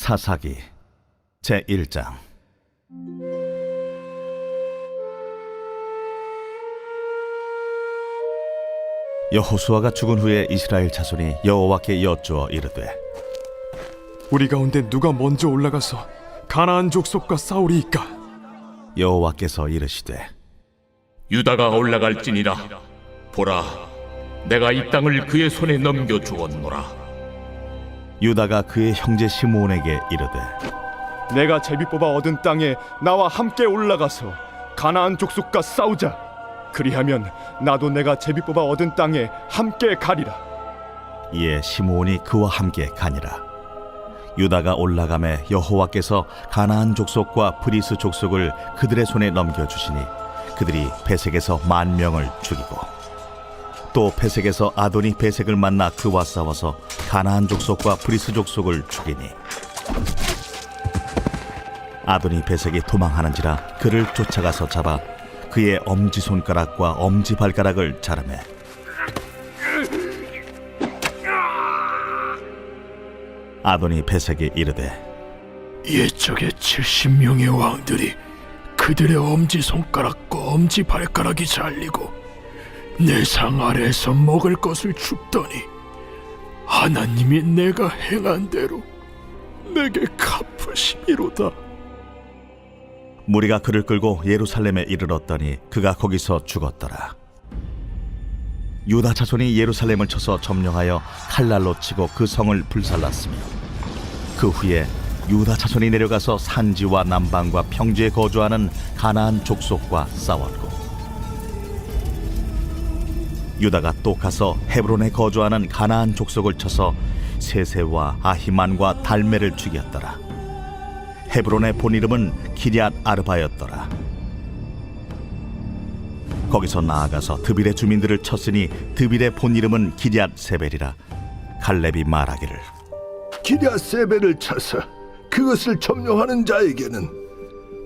사사기 제1장. 여호수아가 죽은 후에 이스라엘 자손이 여호와께 여쭈어 이르되, 우리 가운데 누가 먼저 올라가서 가나안 족속과 싸우리이까? 여호와께서 이르시되, 유다가 올라갈지니라. 보라, 내가 이 땅을 그의 손에 넘겨 주었노라. 유다가 그의 형제 시므온에게 이르되, 내가 제비 뽑아 얻은 땅에 나와 함께 올라가서 가나안 족속과 싸우자. 그리하면 나도 내가 제비 뽑아 얻은 땅에 함께 가리라. 이에 시므온이 그와 함께 가니라. 유다가 올라가매 여호와께서 가나안 족속과 브리스 족속을 그들의 손에 넘겨주시니 그들이 베색에서 10,000명을 죽이고, 또 베색에서 아도니 베색을 만나 그와 싸워서 가나안 족속과 브리스 족속을 죽이니, 아도니 베색이 도망하는지라 그를 쫓아가서 잡아 그의 엄지손가락과 엄지발가락을 자르매, 아도니 베색이 이르되, 옛적의 70명의 왕들이 그들의 엄지손가락과 엄지발가락이 잘리고 내 상 아래에서 먹을 것을 줍더니 하나님이 내가 행한 대로 내게 갚으시미로다. 무리가 그를 끌고 예루살렘에 이르렀더니 그가 거기서 죽었더라. 유다 자손이 예루살렘을 쳐서 점령하여 칼날로 치고 그 성을 불살랐으며, 그 후에 유다 자손이 내려가서 산지와 남방과 평지에 거주하는 가나안 족속과 싸웠고, 유다가 또 가서 헤브론에 거주하는 가나안 족속을 쳐서 세세와 아히만과 달메를 죽였더라. 헤브론의 본 이름은 기럇 아르바였더라. 거기서 나아가서 드빌의 주민들을 쳤으니 드빌의 본 이름은 기럇 세벨이라. 갈렙이 말하기를, 기럇 세벨을 쳐서 그것을 점령하는 자에게는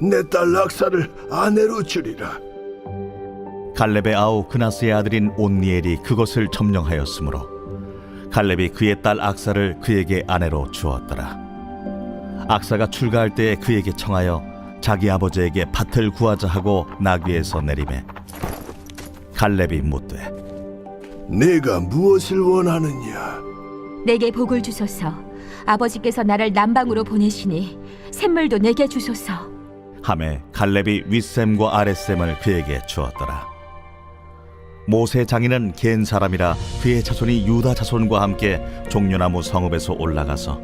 내 딸 락사를 아내로 주리라. 갈렙의 아우 그나스의 아들인 온니엘이 그것을 점령하였으므로 갈렙이 그의 딸 악사를 그에게 아내로 주었더라. 악사가 출가할 때에 그에게 청하여 자기 아버지에게 밭을 구하자 하고 나귀에서 내리매, 갈렙이 묻되, 내가 무엇을 원하느냐? 내게 복을 주소서. 아버지께서 나를 남방으로 보내시니 샘물도 내게 주소서. 하매 갈렙이 윗샘과 아랫샘을 그에게 주었더라. 모세 장인은 겐 사람이라 그의 자손이 유다 자손과 함께 종려나무 성읍에서 올라가서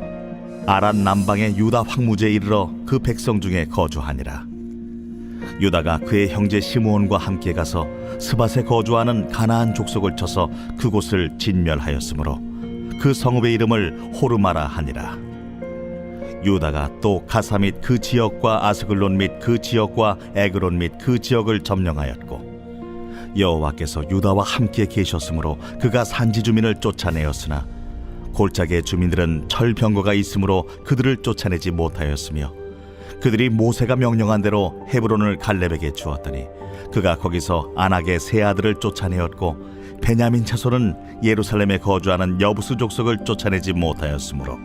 아란 남방의 유다 황무지에 이르러 그 백성 중에 거주하니라. 유다가 그의 형제 시므온과 함께 가서 스밧에 거주하는 가나안 족속을 쳐서 그곳을 진멸하였으므로 그 성읍의 이름을 호르마라 하니라. 유다가 또 가사 및 그 지역과 아스글론 및 그 지역과 에그론 및 그 지역을 점령하였고, 여호와께서 유다와 함께 계셨으므로 그가 산지 주민을 쫓아내었으나 골짜기의 주민들은 철병거가 있으므로 그들을 쫓아내지 못하였으며, 그들이 모세가 명령한 대로 헤브론을 갈렙에게 주었더니 그가 거기서 안악의 세 아들을 쫓아내었고, 베냐민 자손은 예루살렘에 거주하는 여부스 족속을 쫓아내지 못하였으므로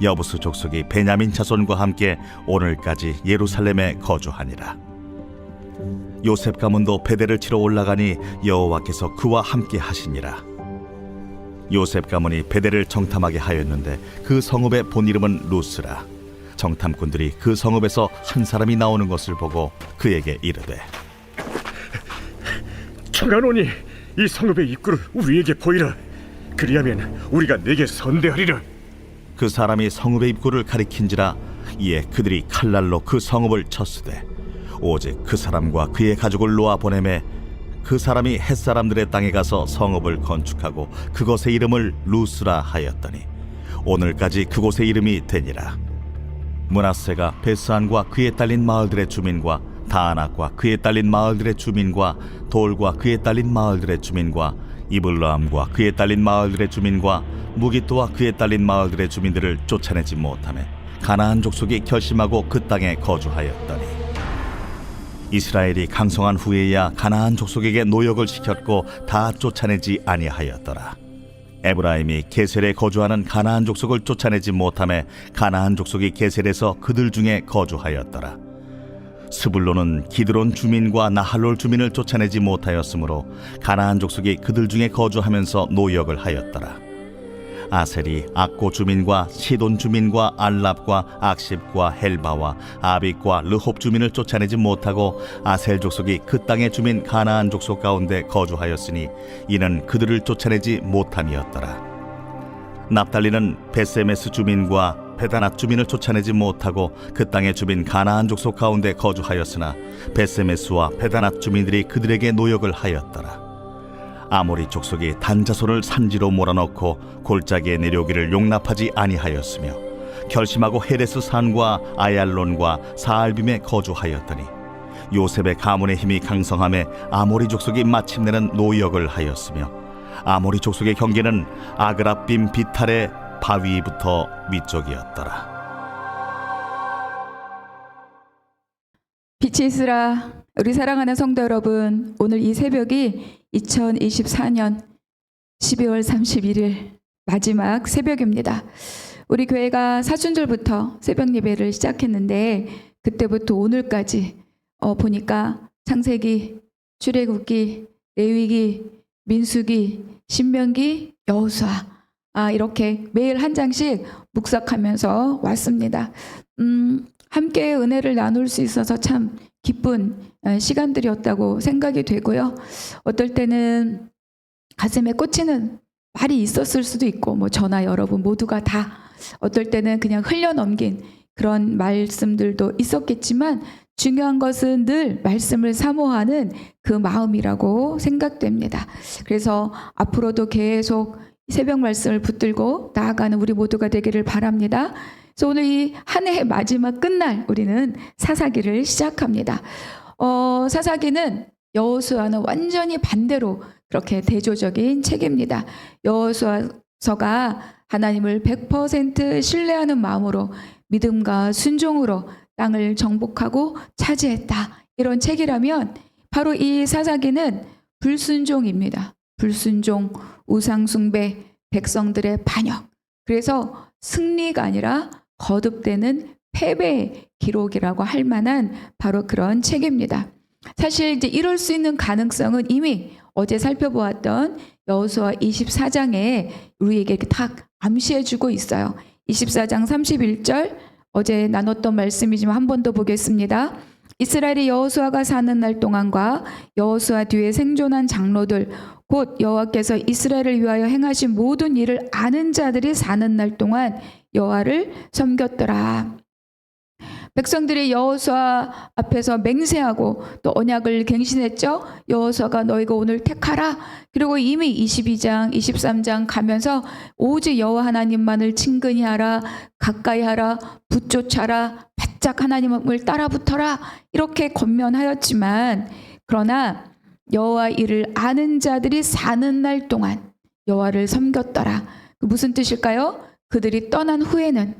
여부스 족속이 베냐민 자손과 함께 오늘까지 예루살렘에 거주하니라. 요셉 가문도 베델을 치러 올라가니 여호와께서 그와 함께 하시니라. 요셉 가문이 베델을 정탐하게 하였는데 그 성읍의 본 이름은 루스라. 정탐꾼들이 그 성읍에서 한 사람이 나오는 것을 보고 그에게 이르되, 청하노니 이 성읍의 입구를 우리에게 보이라. 그리하면 우리가 네게 선대하리라. 그 사람이 성읍의 입구를 가리킨지라. 이에 그들이 칼날로 그 성읍을 쳤으되 오직 그 사람과 그의 가족을 놓아 보내매, 그 사람이 햇사람들의 땅에 가서 성읍을 건축하고 그것의 이름을 루스라 하였더니 오늘까지 그곳의 이름이 되니라. 므낫세가 베스안과 그에 딸린 마을들의 주민과 다아낙과 그에 딸린 마을들의 주민과 돌과 그에 딸린 마을들의 주민과 이블라함과 그에 딸린 마을들의 주민과 무기토와 그에 딸린 마을들의 주민들을 쫓아내지 못하며 가나안 족속이 결심하고 그 땅에 거주하였더니, 이스라엘이 강성한 후에야 가나안 족속에게 노역을 시켰고 다 쫓아내지 아니하였더라. 에브라임이 게셀에 거주하는 가나안 족속을 쫓아내지 못하매 가나안 족속이 게셀에서 그들 중에 거주하였더라. 스불론은 기드론 주민과 나할롤 주민을 쫓아내지 못하였으므로 가나안 족속이 그들 중에 거주하면서 노역을 하였더라. 아셀이 악고 주민과 시돈 주민과 알랍과 악십과 헬바와 아빅과 르홉 주민을 쫓아내지 못하고 아셀 족속이 그 땅의 주민 가나안 족속 가운데 거주하였으니 이는 그들을 쫓아내지 못함이었더라. 납달리는 베세메스 주민과 베다낫 주민을 쫓아내지 못하고 그 땅의 주민 가나안 족속 가운데 거주하였으나 베세메스와 베다낫 주민들이 그들에게 노역을 하였더라. 아모리 족속이 단자손을 산지로 몰아넣고 골짜기에 내려오기를 용납하지 아니하였으며 결심하고 헤레스 산과 아얄론과 사알빔에 거주하였더니 요셉의 가문의 힘이 강성함에 아모리 족속이 마침내는 노역을 하였으며 아모리 족속의 경계는 아그라빔 비탈의 바위부터 위쪽이었더라. 빛이 있으라. 우리 사랑하는 성도 여러분, 오늘 이 새벽이 2024년 12월 31일 마지막 새벽입니다. 우리 교회가 사순절부터 새벽 예배를 시작했는데 그때부터 오늘까지 보니까 창세기, 출애굽기, 레위기, 민수기, 신명기, 여호수아 이렇게 매일 한 장씩 묵상하면서 왔습니다. 함께 은혜를 나눌 수 있어서 참 기쁜 시간들이었다고 생각이 되고요. 어떨 때는 가슴에 꽂히는 말이 있었을 수도 있고 저나 여러분 모두가 다 어떨 때는 그냥 흘려넘긴 그런 말씀들도 있었겠지만 중요한 것은 늘 말씀을 사모하는 그 마음이라고 생각됩니다. 그래서 앞으로도 계속 새벽 말씀을 붙들고 나아가는 우리 모두가 되기를 바랍니다. 그래서 오늘 이 한 해의 마지막 끝날 우리는 사사기를 시작합니다. 사사기는 여호수아는 완전히 반대로 그렇게 대조적인 책입니다. 여호수아서가 하나님을 100% 신뢰하는 마음으로 믿음과 순종으로 땅을 정복하고 차지했다. 이런 책이라면 바로 이 사사기는 불순종입니다. 불순종, 우상숭배, 백성들의 반역. 그래서 승리가 아니라 거듭되는 패배의 기록이라고 할 만한 바로 그런 책입니다. 사실 이제 이럴 수 있는 가능성은 이미 어제 살펴보았던 여호수아 24장에 우리에게 딱 암시해주고 있어요. 24장 31절 어제 나눴던 말씀이지만 한 번 더 보겠습니다. 이스라엘이 여호수아가 사는 날 동안과 여호수아 뒤에 생존한 장로들 곧 여호와께서 이스라엘을 위하여 행하신 모든 일을 아는 자들이 사는 날 동안 여호와를 섬겼더라. 백성들이 여호수아 앞에서 맹세하고 또 언약을 갱신했죠. 여호수아가 너희가 오늘 택하라. 그리고 이미 22장, 23장 가면서 오직 여호와 하나님만을 친근히 하라, 가까이 하라, 붙쫓아라, 바짝 하나님을 따라붙어라 이렇게 권면하였지만 그러나 여호와 일을 아는 자들이 사는 날 동안 여호와를 섬겼더라. 무슨 뜻일까요? 그들이 떠난 후에는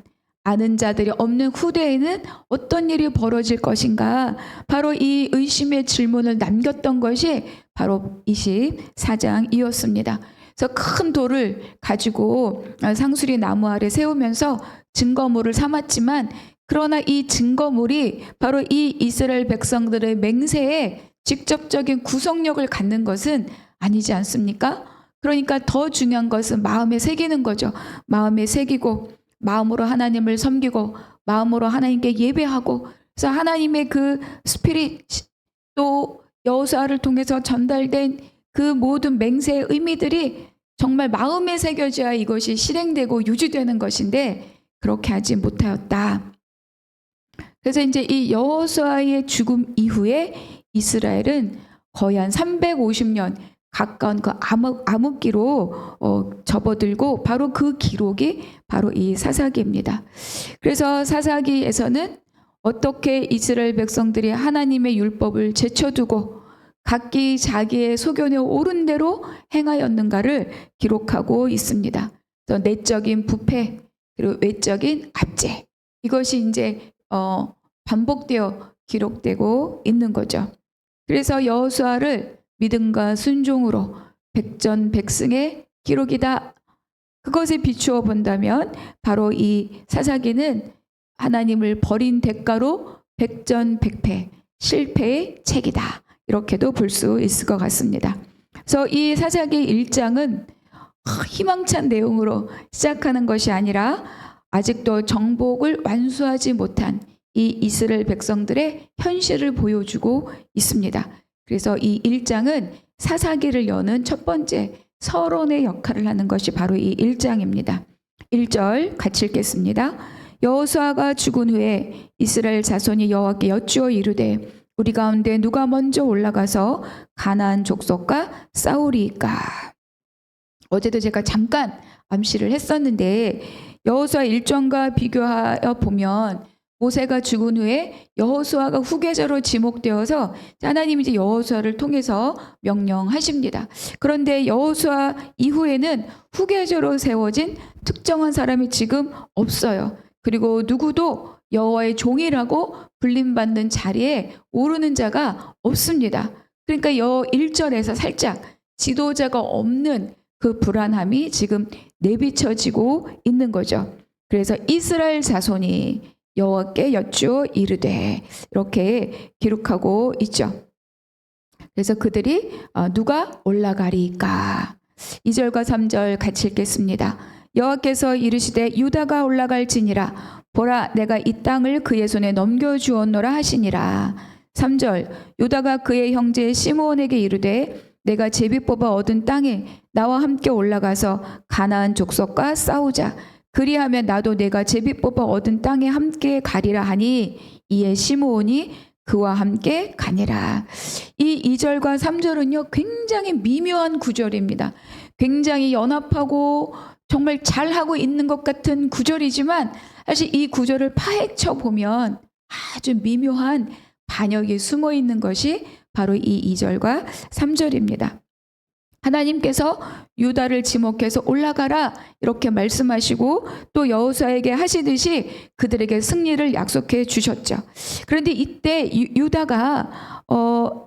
아는 자들이 없는 후대에는 어떤 일이 벌어질 것인가? 바로 이 의심의 질문을 남겼던 것이 바로 24장이었습니다. 그래서 큰 돌을 가지고 상수리 나무 아래 세우면서 증거물을 삼았지만 그러나 이 증거물이 바로 이 이스라엘 백성들의 맹세에 직접적인 구속력을 갖는 것은 아니지 않습니까? 그러니까 더 중요한 것은 마음에 새기는 거죠. 마음에 새기고 마음으로 하나님을 섬기고 마음으로 하나님께 예배하고 그래서 하나님의 그 스피릿 또 여호수아를 통해서 전달된 그 모든 맹세의 의미들이 정말 마음에 새겨져야 이것이 실행되고 유지되는 것인데 그렇게 하지 못하였다. 그래서 이제 이 여호수아의 죽음 이후에 이스라엘은 거의 한 350년 가까운 그 암흑기로 접어들고 바로 그 기록이 바로 이 사사기입니다. 그래서 사사기에서는 어떻게 이스라엘 백성들이 하나님의 율법을 제쳐두고 각기 자기의 소견에 옳은 대로 행하였는가를 기록하고 있습니다. 그래서 내적인 부패 그리고 외적인 압제 이것이 이제 반복되어 기록되고 있는 거죠. 그래서 여호수아를 믿음과 순종으로 백전백승의 기록이다 그것에 비추어 본다면 바로 이 사사기는 하나님을 버린 대가로 백전백패, 실패의 책이다. 이렇게도 볼 수 있을 것 같습니다. 그래서 이 사사기 1장은 희망찬 내용으로 시작하는 것이 아니라 아직도 정복을 완수하지 못한 이 이스라엘 백성들의 현실을 보여주고 있습니다. 그래서 이 1장은 사사기를 여는 첫 번째 서론의 역할을 하는 것이 바로 이 1장입니다. 1절 같이 읽겠습니다. 여호수아가 죽은 후에 이스라엘 자손이 여호와께 여쭈어 이르되 우리 가운데 누가 먼저 올라가서 가나안 족속과 싸우리이까. 어제도 제가 잠깐 암시를 했었는데 여호수아 1장과 비교하여 보면 모세가 죽은 후에 여호수아가 후계자로 지목되어서 하나님이 이제 여호수아를 통해서 명령하십니다. 그런데 여호수아 이후에는 후계자로 세워진 특정한 사람이 지금 없어요. 그리고 누구도 여호와의 종이라고 불림받는 자리에 오르는 자가 없습니다. 그러니까 1절에서 살짝 지도자가 없는 그 불안함이 지금 내비쳐지고 있는 거죠. 그래서 이스라엘 자손이 여호와께 여쭈어 이르되 이렇게 기록하고 있죠. 그래서 그들이 누가 올라가리까? 2절과 3절 같이 읽겠습니다. 여호와께서 이르시되 유다가 올라갈지니라 보라 내가 이 땅을 그의 손에 넘겨주었노라 하시니라. 3절 유다가 그의 형제 시므온에게 이르되 내가 제비 뽑아 얻은 땅에 나와 함께 올라가서 가나안 족속과 싸우자. 그리하면 나도 내가 제비 뽑아 얻은 땅에 함께 가리라 하니 이에 시므온이 그와 함께 가니라. 이 2절과 3절은요 굉장히 미묘한 구절입니다. 굉장히 연합하고 정말 잘하고 있는 것 같은 구절이지만 사실 이 구절을 파헤쳐 보면 아주 미묘한 반역이 숨어 있는 것이 바로 이 2절과 3절입니다. 하나님께서 유다를 지목해서 올라가라 이렇게 말씀하시고 또 여호수아에게 하시듯이 그들에게 승리를 약속해 주셨죠. 그런데 이때 유다가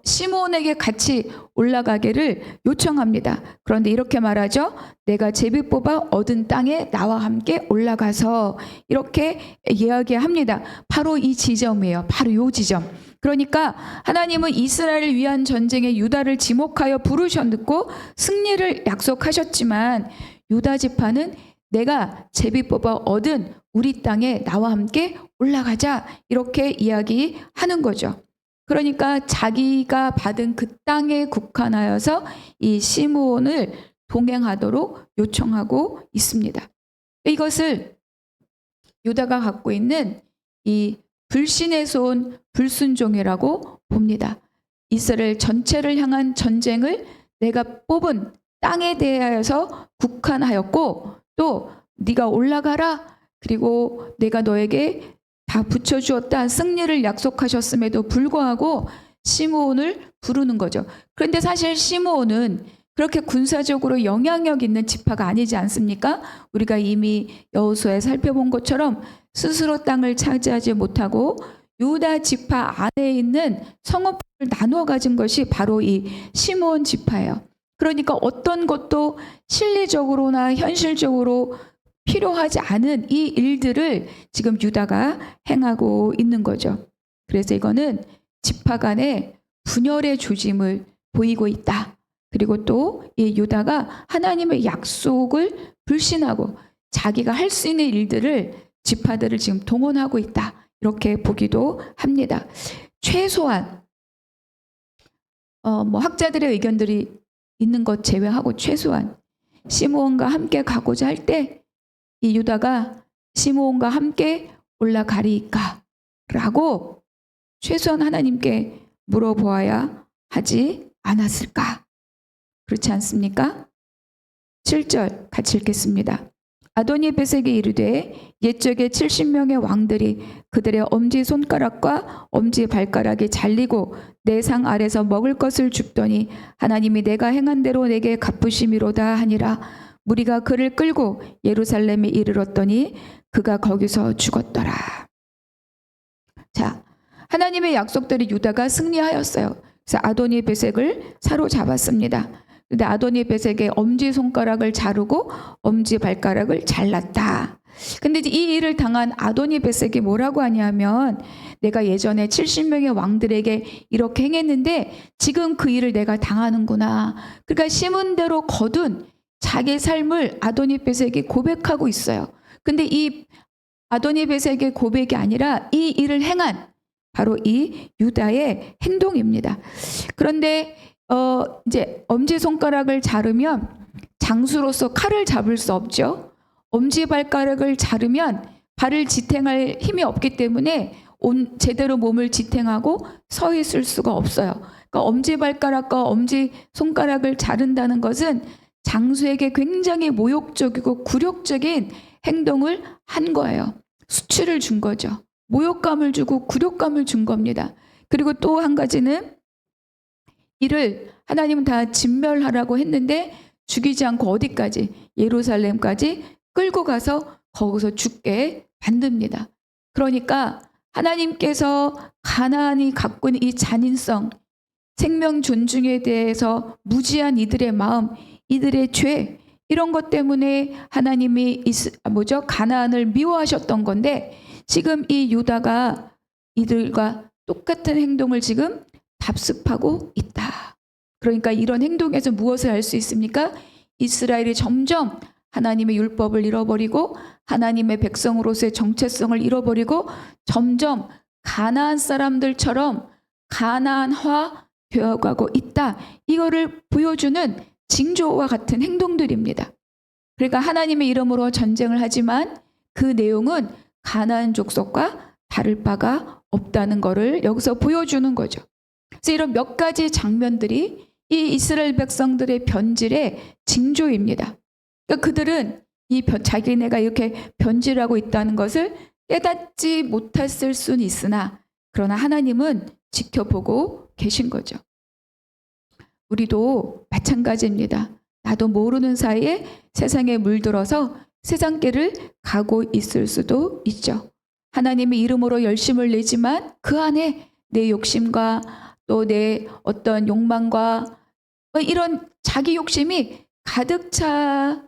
시므온에게 같이 올라가기를 요청합니다. 그런데 이렇게 말하죠. 내가 제비 뽑아 얻은 땅에 나와 함께 올라가서 이렇게 이야기합니다. 바로 이 지점이에요. 바로 이 지점. 그러니까 하나님은 이스라엘을 위한 전쟁에 유다를 지목하여 부르셨고 승리를 약속하셨지만 유다 지파는 내가 제비 뽑아 얻은 우리 땅에 나와 함께 올라가자 이렇게 이야기하는 거죠. 그러니까 자기가 받은 그 땅에 국한하여서 이 시므온을 동행하도록 요청하고 있습니다. 이것을 유다가 갖고 있는 이 불신에서 온 불순종이라고 봅니다. 이스라엘 전체를 향한 전쟁을 내가 뽑은 땅에 대하여서 국한하였고 또 네가 올라가라 그리고 내가 너에게 다 붙여주었다 승리를 약속하셨음에도 불구하고 시므온을 부르는 거죠. 그런데 사실 시므온은 그렇게 군사적으로 영향력 있는 지파가 아니지 않습니까? 우리가 이미 여호수아에 살펴본 것처럼 스스로 땅을 차지하지 못하고 유다 지파 안에 있는 성읍을 나누어 가진 것이 바로 이 시므온 지파예요. 그러니까 어떤 것도 실리적으로나 현실적으로 필요하지 않은 이 일들을 지금 유다가 행하고 있는 거죠. 그래서 이거는 지파 간의 분열의 조짐을 보이고 있다. 그리고 또 이 유다가 하나님의 약속을 불신하고 자기가 할 수 있는 일들을 지파들을 지금 동원하고 있다. 이렇게 보기도 합니다. 최소한 학자들의 의견들이 있는 것 제외하고 최소한 시므온과 함께 가고자 할 때 이 유다가 시므온과 함께 올라가리까? 라고 최소한 하나님께 물어보아야 하지 않았을까? 그렇지 않습니까? 7절 같이 읽겠습니다. 아도니베섹이 이르되 옛적에 70명의 왕들이 그들의 엄지손가락과 엄지발가락이 잘리고 내 상 아래서 먹을 것을 줍더니 하나님이 내가 행한 대로 내게 갚으심이로다 하니라. 무리가 그를 끌고 예루살렘에 이르렀더니 그가 거기서 죽었더라. 자, 하나님의 약속대로 유다가 승리하였어요. 그래서 아도니베섹을 사로잡았습니다. 근데 아도니베섹의 엄지 손가락을 자르고 엄지 발가락을 잘랐다. 근데 이제 이 일을 당한 아도니베섹이 뭐라고 하냐면 내가 예전에 70명의 왕들에게 이렇게 행했는데 지금 그 일을 내가 당하는구나. 그러니까 심은 대로 거둔 자기 삶을 아도니베섹이 고백하고 있어요. 근데 이 아도니베섹의 고백이 아니라 이 일을 행한 바로 이 유다의 행동입니다. 그런데 이제 엄지손가락을 자르면 장수로서 칼을 잡을 수 없죠. 엄지발가락을 자르면 발을 지탱할 힘이 없기 때문에 제대로 몸을 지탱하고 서 있을 수가 없어요. 그러니까 엄지발가락과 엄지손가락을 자른다는 것은 장수에게 굉장히 모욕적이고 굴욕적인 행동을 한 거예요. 수치를 준 거죠. 모욕감을 주고 굴욕감을 준 겁니다. 그리고 또 한 가지는 이를 하나님은 다 진멸하라고 했는데 죽이지 않고 어디까지? 예루살렘까지 끌고 가서 거기서 죽게 만듭니다. 그러니까 하나님께서 가나안이 갖고 있는 이 잔인성, 생명 존중에 대해서 무지한 이들의 마음, 이들의 죄, 이런 것 때문에 하나님이 가나안을 미워하셨던 건데 지금 이 유다가 이들과 똑같은 행동을 지금 답습하고 있다. 그러니까 이런 행동에서 무엇을 알 수 있습니까? 이스라엘이 점점 하나님의 율법을 잃어버리고 하나님의 백성으로서의 정체성을 잃어버리고 점점 가나안 사람들처럼 가나안화 되어가고 있다. 이거를 보여주는 징조와 같은 행동들입니다. 그러니까 하나님의 이름으로 전쟁을 하지만 그 내용은 가나안 족속과 다를 바가 없다는 것을 여기서 보여주는 거죠. 그래서 이런 몇 가지 장면들이 이 이스라엘 백성들의 변질의 징조입니다. 그러니까 그들은 자기네가 이렇게 변질하고 있다는 것을 깨닫지 못했을 수는 있으나 그러나 하나님은 지켜보고 계신 거죠. 우리도 마찬가지입니다. 나도 모르는 사이에 세상에 물들어서 세상길을 가고 있을 수도 있죠. 하나님의 이름으로 열심을 내지만 그 안에 내 욕심과 또 내 어떤 욕망과 이런 자기 욕심이 가득 차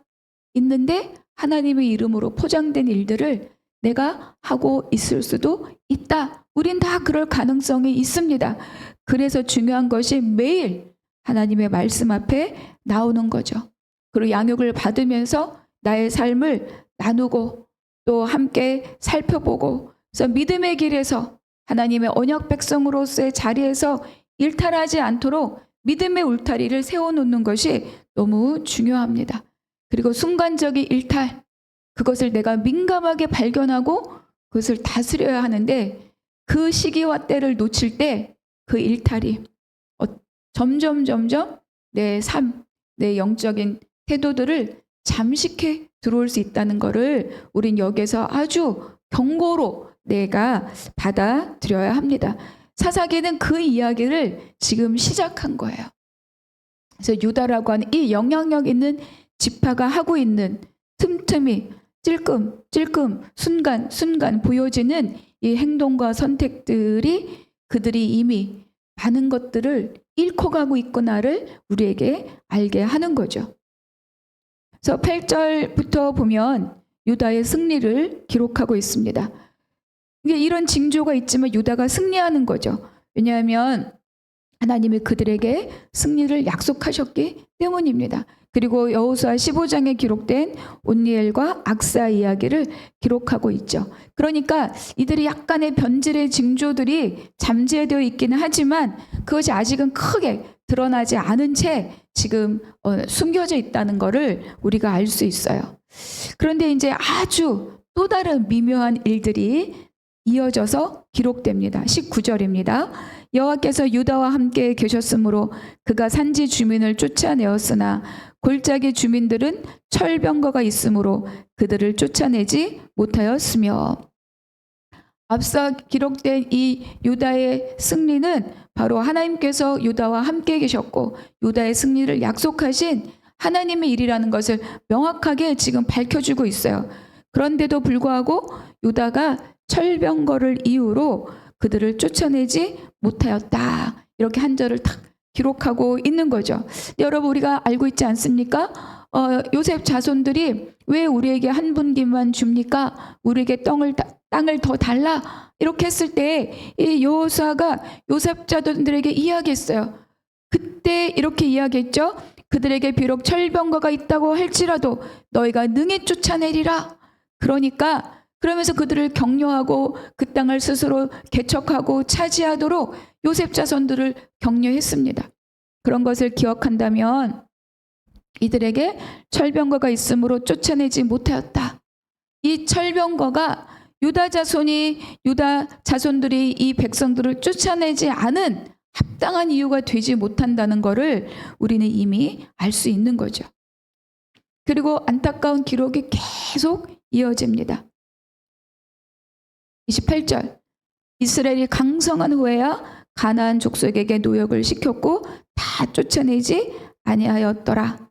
있는데 하나님의 이름으로 포장된 일들을 내가 하고 있을 수도 있다. 우린 다 그럴 가능성이 있습니다. 그래서 중요한 것이 매일 하나님의 말씀 앞에 나오는 거죠. 그리고 양육을 받으면서 나의 삶을 나누고 또 함께 살펴보고 그래서 믿음의 길에서 하나님의 언약 백성으로서의 자리에서 일탈하지 않도록 믿음의 울타리를 세워놓는 것이 너무 중요합니다. 그리고 순간적인 일탈, 그것을 내가 민감하게 발견하고 그것을 다스려야 하는데 그 시기와 때를 놓칠 때 그 일탈이 점점 내 삶, 내 영적인 태도들을 잠식해 들어올 수 있다는 것을 우린 여기서 아주 경고로 내가 받아들여야 합니다. 사사기는 그 이야기를 지금 시작한 거예요. 그래서 유다라고 하는 이 영향력 있는 지파가 하고 있는 틈틈이 찔끔 순간 보여지는 이 행동과 선택들이 그들이 이미 많은 것들을 잃고 가고 있구나를 우리에게 알게 하는 거죠. 그래서 8절부터 보면 유다의 승리를 기록하고 있습니다. 이런 징조가 있지만 유다가 승리하는 거죠. 왜냐하면 하나님이 그들에게 승리를 약속하셨기 때문입니다. 그리고 여호수아 15장에 기록된 온니엘과 악사 이야기를 기록하고 있죠. 그러니까 이들이 약간의 변질의 징조들이 잠재되어 있기는 하지만 그것이 아직은 크게 드러나지 않은 채 지금 숨겨져 있다는 것을 우리가 알 수 있어요. 그런데 이제 아주 또 다른 미묘한 일들이 이어져서 기록됩니다. 19절입니다. 여호와께서 유다와 함께 계셨으므로 그가 산지 주민을 쫓아내었으나 골짜기 주민들은 철병거가 있으므로 그들을 쫓아내지 못하였으며. 앞서 기록된 이 유다의 승리는 바로 하나님께서 유다와 함께 계셨고 유다의 승리를 약속하신 하나님의 일이라는 것을 명확하게 지금 밝혀주고 있어요. 그런데도 불구하고 유다가 철병거를 이유로 그들을 쫓아내지 못하였다. 이렇게 한 절을 탁 기록하고 있는 거죠. 여러분, 우리가 알고 있지 않습니까? 요셉 자손들이 왜 우리에게 한 분기만 줍니까? 우리에게 땅을 더 달라? 이렇게 했을 때 이 여호수아가 요셉 자손들에게 이야기했어요. 그때 이렇게 이야기했죠. 그들에게 비록 철병거가 있다고 할지라도 너희가 능히 쫓아내리라. 그러면서 그들을 격려하고 그 땅을 스스로 개척하고 차지하도록 요셉 자손들을 격려했습니다. 그런 것을 기억한다면 이들에게 철병거가 있으므로 쫓아내지 못하였다. 이 철병거가 유다 자손들이 이 백성들을 쫓아내지 않은 합당한 이유가 되지 못한다는 것을 우리는 이미 알 수 있는 거죠. 그리고 안타까운 기록이 계속 이어집니다. 28절, 이스라엘이 강성한 후에야 가나안 족속에게 노역을 시켰고 다 쫓아내지 아니하였더라.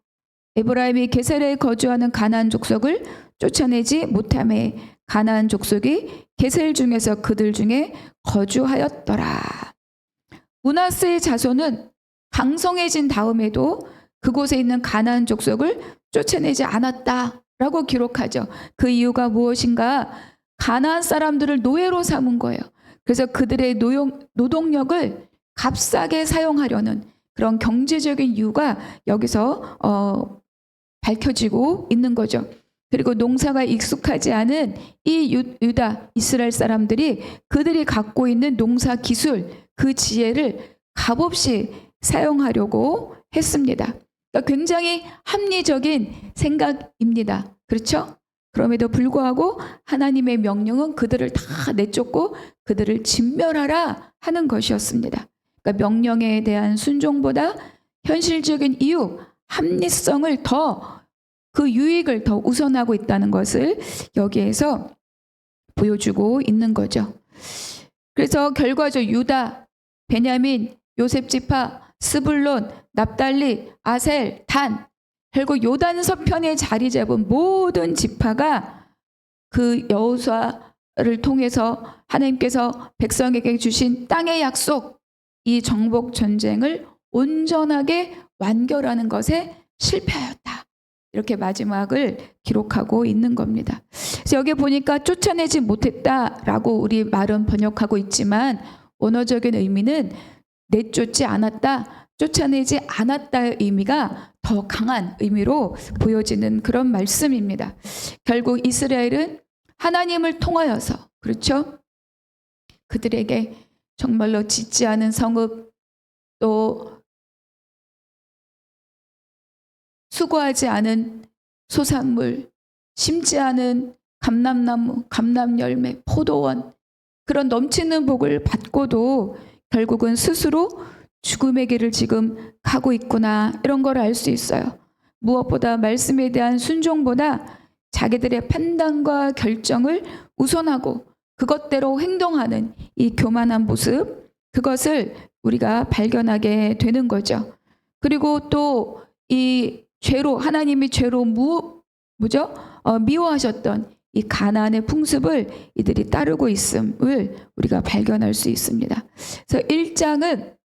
에브라임이 게셀에 거주하는 가나안 족속을 쫓아내지 못하매 가나안 족속이 게셀 중에서 그들 중에 거주하였더라. 므낫세의 자손은 강성해진 다음에도 그곳에 있는 가나안 족속을 쫓아내지 않았다라고 기록하죠. 그 이유가 무엇인가? 가나안 사람들을 노예로 삼은 거예요. 그래서 그들의 노동력을 값싸게 사용하려는 그런 경제적인 이유가 여기서 밝혀지고 있는 거죠. 그리고 농사가 익숙하지 않은 이 유다 이스라엘 사람들이 그들이 갖고 있는 농사 기술, 그 지혜를 값없이 사용하려고 했습니다. 그러니까 굉장히 합리적인 생각입니다. 그렇죠? 그럼에도 불구하고 하나님의 명령은 그들을 다 내쫓고 그들을 진멸하라 하는 것이었습니다. 그러니까 명령에 대한 순종보다 현실적인 이유, 합리성을 그 유익을 더 우선하고 있다는 것을 여기에서 보여주고 있는 거죠. 그래서 결과적으로 유다, 베냐민, 요셉 지파, 스불론, 납달리, 아셀, 단, 결국 요단 서편에 자리 잡은 모든 지파가 그 여호수아를 통해서 하나님께서 백성에게 주신 땅의 약속, 이 정복 전쟁을 온전하게 완결하는 것에 실패하였다. 이렇게 마지막을 기록하고 있는 겁니다. 그래서 여기 보니까 쫓아내지 못했다라고 우리 말은 번역하고 있지만 원어적인 의미는 내쫓지 않았다, 쫓아내지 않았다의 의미가 더 강한 의미로 보여지는 그런 말씀입니다. 결국 이스라엘은 하나님을 통하여서, 그렇죠? 그들에게 정말로 짓지 않은 성읍, 또 수고하지 않은 소산물, 심지 않은 감람나무, 감람열매, 포도원, 그런 넘치는 복을 받고도 결국은 스스로 죽음의 길을 지금 가고 있구나, 이런 걸 알 수 있어요. 무엇보다 말씀에 대한 순종보다 자기들의 판단과 결정을 우선하고 그것대로 행동하는 이 교만한 모습, 그것을 우리가 발견하게 되는 거죠. 그리고 또 이 죄로, 하나님이 죄로 미워하셨던 이 가나안의 풍습을 이들이 따르고 있음을 우리가 발견할 수 있습니다. 그래서 1장은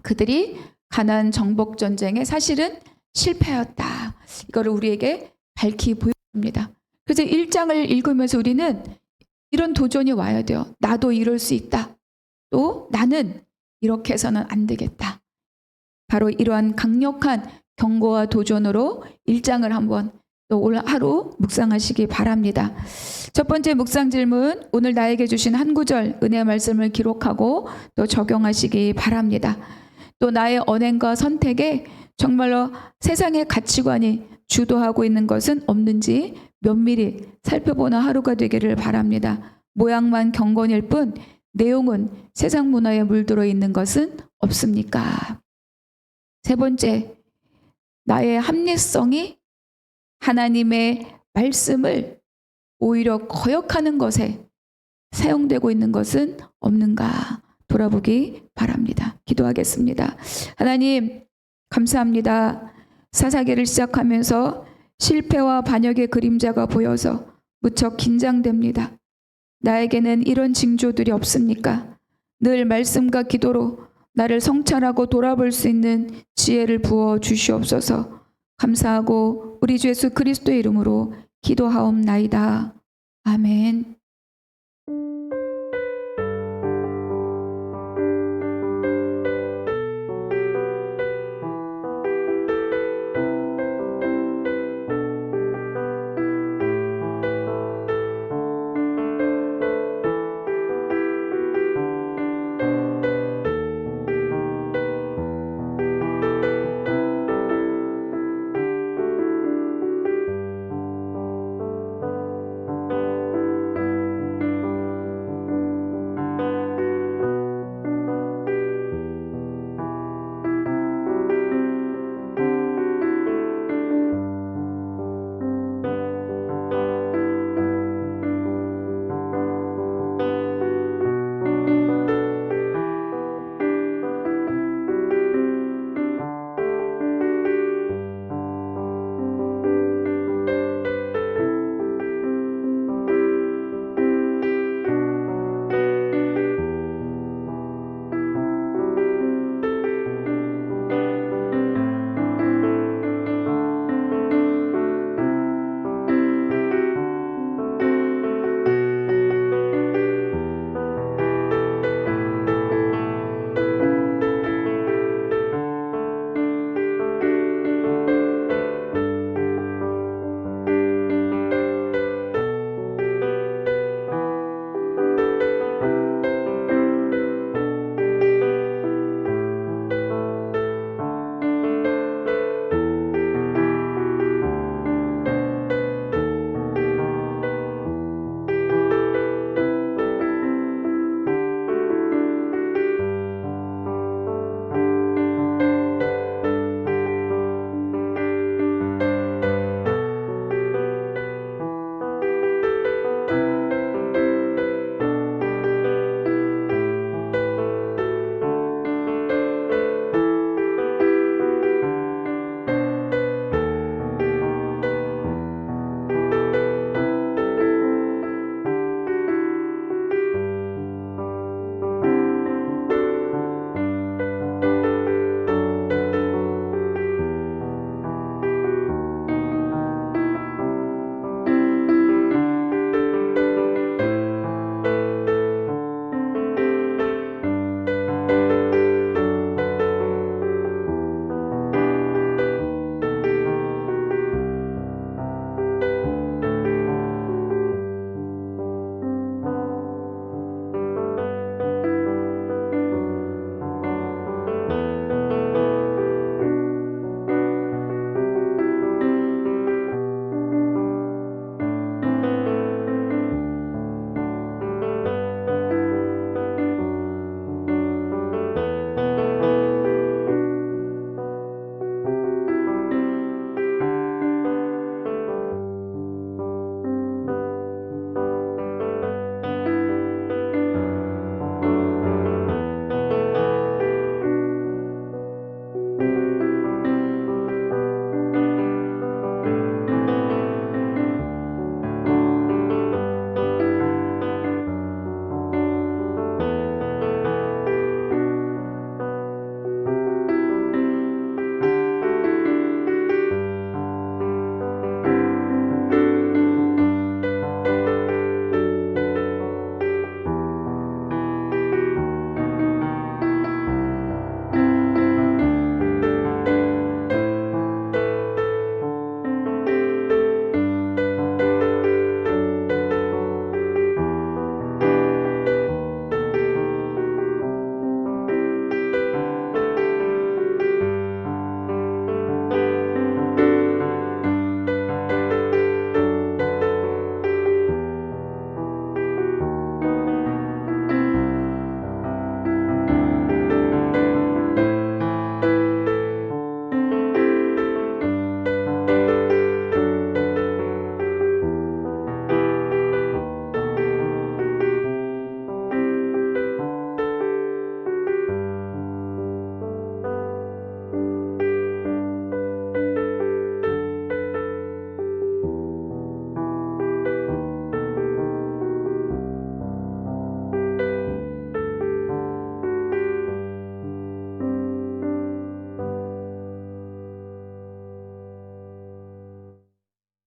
그들이 가나안 정복 전쟁에 사실은 실패했다. 이거를 우리에게 밝히 보여줍니다. 그래서 1장을 읽으면서 우리는 이런 도전이 와야 돼요. 나도 이럴 수 있다. 또 나는 이렇게 해서는 안 되겠다. 바로 이러한 강력한 경고와 도전으로 1장을 한번 또 오늘 하루 묵상하시기 바랍니다. 첫 번째 묵상 질문, 오늘 나에게 주신 한 구절 은혜 말씀을 기록하고 또 적용하시기 바랍니다. 또 나의 언행과 선택에 정말로 세상의 가치관이 주도하고 있는 것은 없는지 면밀히 살펴보는 하루가 되기를 바랍니다. 모양만 경건일 뿐 내용은 세상 문화에 물들어 있는 것은 없습니까? 세 번째, 나의 합리성이 하나님의 말씀을 오히려 거역하는 것에 사용되고 있는 것은 없는가 돌아보기 바랍니다. 기도하겠습니다. 하나님, 감사합니다. 사사기를 시작하면서 실패와 반역의 그림자가 보여서 무척 긴장됩니다. 나에게는 이런 징조들이 없습니까? 늘 말씀과 기도로 나를 성찰하고 돌아볼 수 있는 지혜를 부어 주시옵소서. 감사하고 우리 주 예수 그리스도의 이름으로 기도하옵나이다. 아멘.